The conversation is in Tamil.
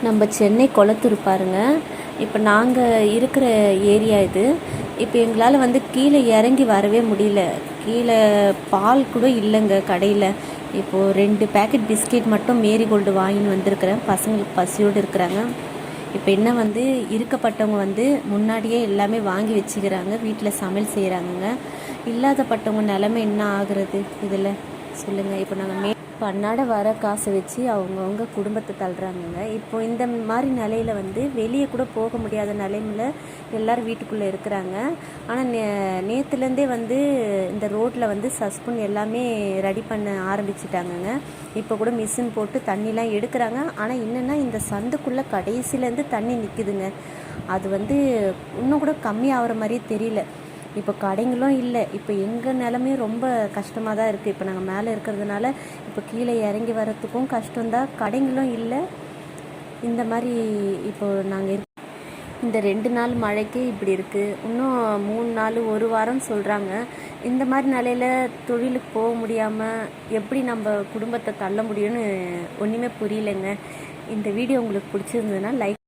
நம்ம சென்னை கொளத்தூர் பாருங்க. இப்போ நாங்கள் இருக்கிற ஏரியா இது. இப்போ எங்களால் வந்து கீழே இறங்கி வரவே முடியல. கீழே பால் கூட இல்லைங்க கடையில். இப்போது 2 பேக்கெட் பிஸ்கெட் மட்டும் மேரிகோல்டு வாங்கின்னு வந்திருக்கிறேன். பசங்களுக்கு பசியோடு இருக்கிறாங்க. இப்போ என்ன வந்து இருக்கப்பட்டவங்க வந்து முன்னாடியே எல்லாமே வாங்கி வச்சுக்கிறாங்க, வீட்டில் சமையல் செய்கிறாங்கங்க. இல்லாதப்பட்டவங்க நிலமை என்ன ஆகுறது இதில் சொல்லுங்கள். இப்போ நாங்கள் அன்னாட வர காசை வச்சு அவங்கவுங்க குடும்பத்தை தள்ளுறாங்கங்க. இப்போ இந்த மாதிரி நிலையில் வந்து வெளியே கூட போக முடியாத நிலைமையில் எல்லோரும் வீட்டுக்குள்ளே இருக்கிறாங்க. ஆனால் நேற்றுலேருந்தே வந்து இந்த ரோட்டில் வந்து சஸ்பெண்ட் எல்லாமே ரெடி பண்ண ஆரம்பிச்சிட்டாங்கங்க. இப்போ கூட மிஷின் போட்டு தண்ணிலாம் எடுக்கிறாங்க. ஆனால் என்னென்னா இந்த சந்துக்குள்ளே கடைசியிலேருந்து தண்ணி நிற்குதுங்க. அது வந்து இன்னும் கூட கம்மி ஆகிற மாதிரியே தெரியல. இப்போ கடைங்களும் இல்லை. இப்போ எங்கள் நிலமையும் ரொம்ப கஷ்டமாக தான் இருக்குது. இப்போ நாங்கள் மேலே இருக்கிறதுனால இப்போ கீழே இறங்கி வர்றதுக்கும் கஷ்டம்தான், கடைங்களும் இல்லை. இந்த மாதிரி இப்போது நாங்கள் இந்த 2 நாள் மழைக்கே இப்படி இருக்குது. இன்னும் 3 நாள் 1 வாரம் சொல்கிறாங்க. இந்த மாதிரி நிலையில் தொழிலுக்கு போக முடியாமல் எப்படி நம்ம குடும்பத்தை தள்ள முடியும்னு ஒன்றுமே புரியலைங்க. இந்த வீடியோ உங்களுக்கு பிடிச்சிருந்ததுன்னா லைக்